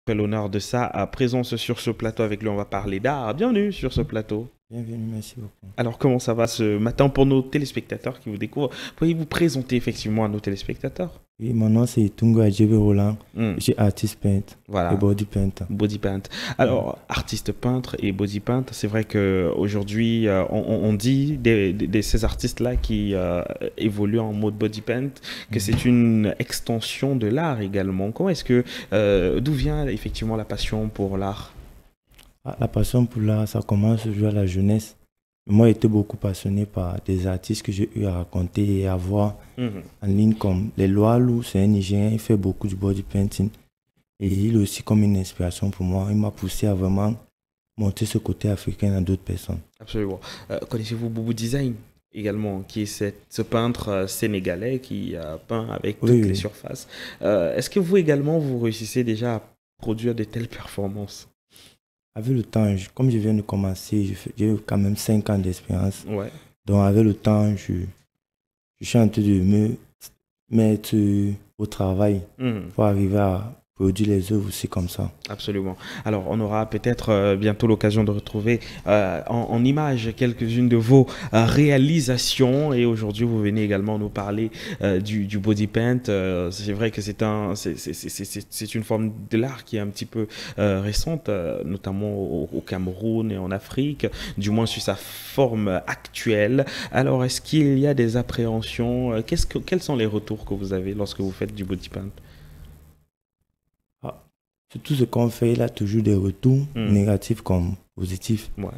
fait l'honneur de ça, à présence sur ce plateau avec lui, on va parler d'art. Bienvenue sur ce plateau. Bienvenue, merci beaucoup. Alors, comment ça va ce matin pour nos téléspectateurs qui vous découvrent? Pourriez-vous présenter effectivement à nos téléspectateurs? Oui, mon nom c'est Tungo Adjebe Roland. Hmm, Je suis artiste peintre et voilà, body painter. body paint. Alors, artiste peintre et body paint, c'est vrai qu'aujourd'hui, on dit de ces artistes-là qui évoluent en mode body paint que c'est une extension de l'art également. Comment est-ce que, d'où vient effectivement la passion pour l'art? La passion pour l'art, ça commence toujours à la jeunesse. Moi, j'étais beaucoup passionné par des artistes que j'ai eu à raconter et à voir Mhm. en ligne comme les Loalou, c'est un Nigérien, il fait beaucoup du body painting. Et il est aussi comme une inspiration pour moi. Il m'a poussé à vraiment montrer ce côté africain à d'autres personnes. Absolument. Connaissez-vous Boubou Design également, qui est ce peintre sénégalais qui a peint avec Oui, toutes les oui. surfaces. Est-ce que vous également, vous réussissez déjà à produire de telles performances? Avec le temps, comme je viens de commencer, j'ai eu quand même 5 ans d'expérience. Ouais. Donc avec le temps, je suis en train de me mettre au travail Mhm. pour arriver à produire les œuvres aussi comme ça. Absolument. Alors, on aura peut-être bientôt l'occasion de retrouver en images quelques-unes de vos réalisations. Et aujourd'hui, vous venez également nous parler du body paint. C'est vrai que c'est une forme de l'art qui est un petit peu récente, notamment au Cameroun et en Afrique, du moins sur sa forme actuelle. Alors, est-ce qu'il y a des appréhensions? Quels sont les retours que vous avez lorsque vous faites du body paint? Ah, sur tout ce qu'on fait, il y a toujours des retours Hmm. négatifs comme positifs. Ouais.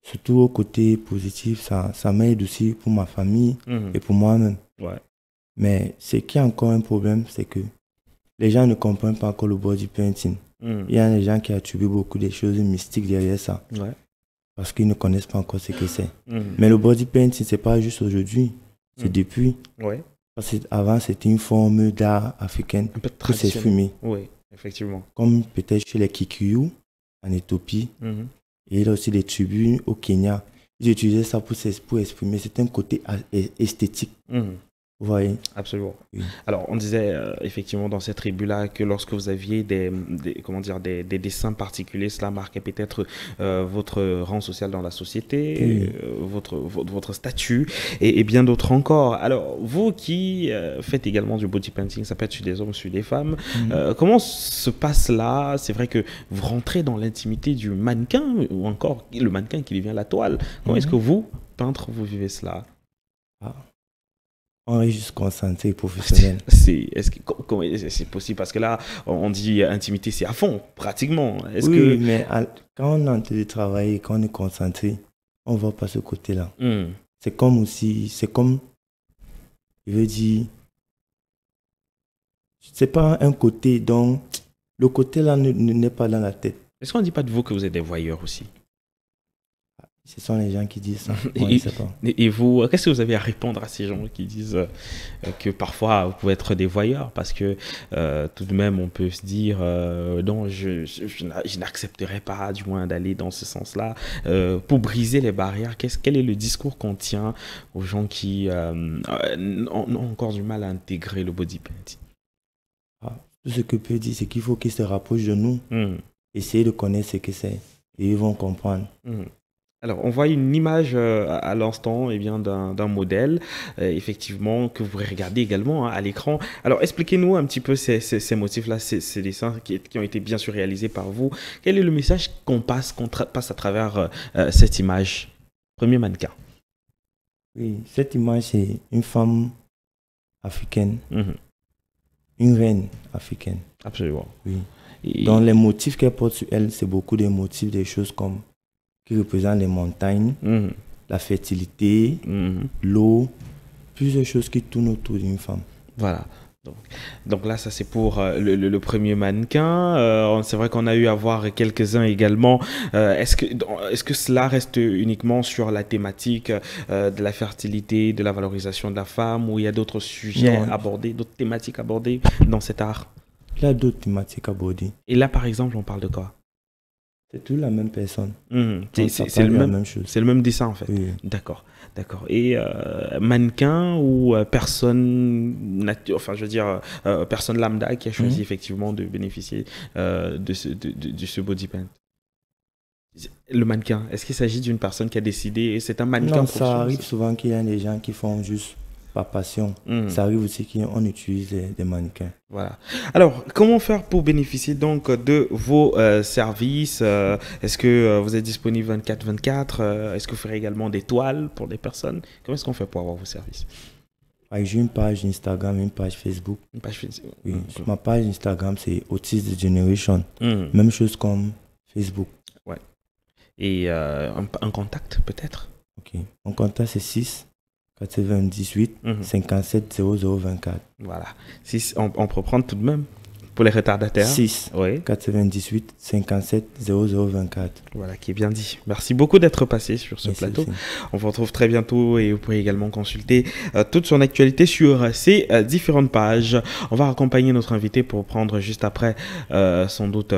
Surtout au côté positif, ça m'aide aussi pour ma famille Mhm. et pour moi-même. Ouais. Mais ce qui est encore un problème, c'est que les gens ne comprennent pas encore le body painting. Hmm. Il y a des gens qui attribuent beaucoup de choses mystiques derrière ça Ouais. parce qu'ils ne connaissent pas encore ce que c'est. Mhm. Mais le body painting, c'est pas juste aujourd'hui, c'est Mhm. depuis. Ouais. Parce qu'avant, c'était une forme d'art africaine Un peu pour traditionnel. s'exprimer. Oui, effectivement. Comme peut-être chez les Kikuyu en Éthiopie. Mhm. Et il y a aussi des tribus au Kenya. Ils utilisaient ça pour exprimer. C'est un côté esthétique. Mhm. Vous voyez? Absolument. Oui. Alors, on disait effectivement dans cette tribu-là que lorsque vous aviez comment dire, des dessins particuliers, cela marquait peut-être votre rang social dans la société, Oui. votre statut et bien d'autres encore. Alors, vous qui faites également du body painting, ça peut être sur des hommes, sur des femmes, Mhm. comment se passe là? C'est vrai que vous rentrez dans l'intimité du mannequin ou encore le mannequin qui devient la toile. Comment est-ce que Mhm. vous, peintre, vous vivez cela? Ah, on est juste concentré professionnel. Est-ce que comment c'est possible? Parce que là, on dit intimité, c'est à fond, pratiquement. Est-ce Oui, oui, que... mais quand on est en train de travailler, quand on est concentré, on ne voit pas ce côté-là. Hmm, C'est comme, je veux dire, c'est pas un côté, donc le côté-là n'est pas dans la tête. est-ce qu'on ne dit pas de vous que vous êtes des voyeurs aussi? Ce sont les gens qui disent ça. Moi, je ne Et, sais pas. et vous, qu'est-ce que vous avez à répondre à ces gens qui disent que parfois vous pouvez être des voyeurs? Parce que tout de même, on peut se dire, non, je n'accepterai pas, du moins, d'aller dans ce sens-là. Pour briser les barrières, quel est le discours qu'on tient aux gens qui ont encore du mal à intégrer le body painting? Ah, tout ce que je peux dire, c'est qu'il faut qu'ils se rapprochent de nous, Hmm, essayer de connaître ce que c'est, et ils vont comprendre. hmm. Alors, on voit une image à l'instant eh bien d'un modèle, effectivement, que vous pourrez regarder également hein, à l'écran. Alors, expliquez-nous un petit peu ces motifs-là, ces dessins qui ont été bien sûr réalisés par vous. Quel est le message qu'on passe à travers cette image? Premier mannequin. Oui, cette image, c'est une femme africaine, Mhm, une reine africaine. absolument. Oui. Et, Donc, les motifs qu'elle porte sur elle, c'est beaucoup de motifs, des choses comme qui représentent les montagnes, mhm, la fertilité, mhm. l'eau, plusieurs choses qui tournent autour d'une femme. Voilà. Donc, donc là, ça c'est pour le premier mannequin. C'est vrai qu'on a eu à voir quelques-uns également. Est-ce que cela reste uniquement sur la thématique de la fertilité, de la valorisation de la femme, ou il y a d'autres sujets Non, abordés, d'autres thématiques abordées dans cet art? il y a d'autres thématiques abordées. Et là, par exemple, on parle de quoi? C'est toujours la même personne. C'est le même, même chose. C'est le même dessin en fait. Oui. D'accord, d'accord. Et mannequin ou enfin je veux dire personne lambda qui a choisi effectivement de bénéficier de ce body paint. Le mannequin, est-ce qu'il s'agit d'une personne qui a décidé, c'est un mannequin Non, ça arrive souvent qu'il y a des gens qui font juste par passion. Ça arrive aussi qu'on utilise des mannequins. Voilà. Alors, comment faire pour bénéficier donc de vos services? Est-ce que vous êtes disponible 24/24? Est-ce que vous ferez également des toiles pour des personnes? Comment est-ce qu'on fait pour avoir vos services? J'ai une page Instagram, une page Facebook. Une page Facebook. Oui. Sur ma page Instagram, c'est Autism Generation. Même chose comme Facebook. Ouais. Et un contact peut-être? Ok. Mon contact c'est 6 98 57 0024. Voilà. 6, on peut prendre tout de même pour les retardataires. 6 98 57 0024. Voilà, qui est bien dit. Merci beaucoup d'être passé sur ce plateau. Aussi. On vous retrouve très bientôt et vous pourrez également consulter toute son actualité sur ces différentes pages. On va accompagner notre invité pour prendre juste après sans doute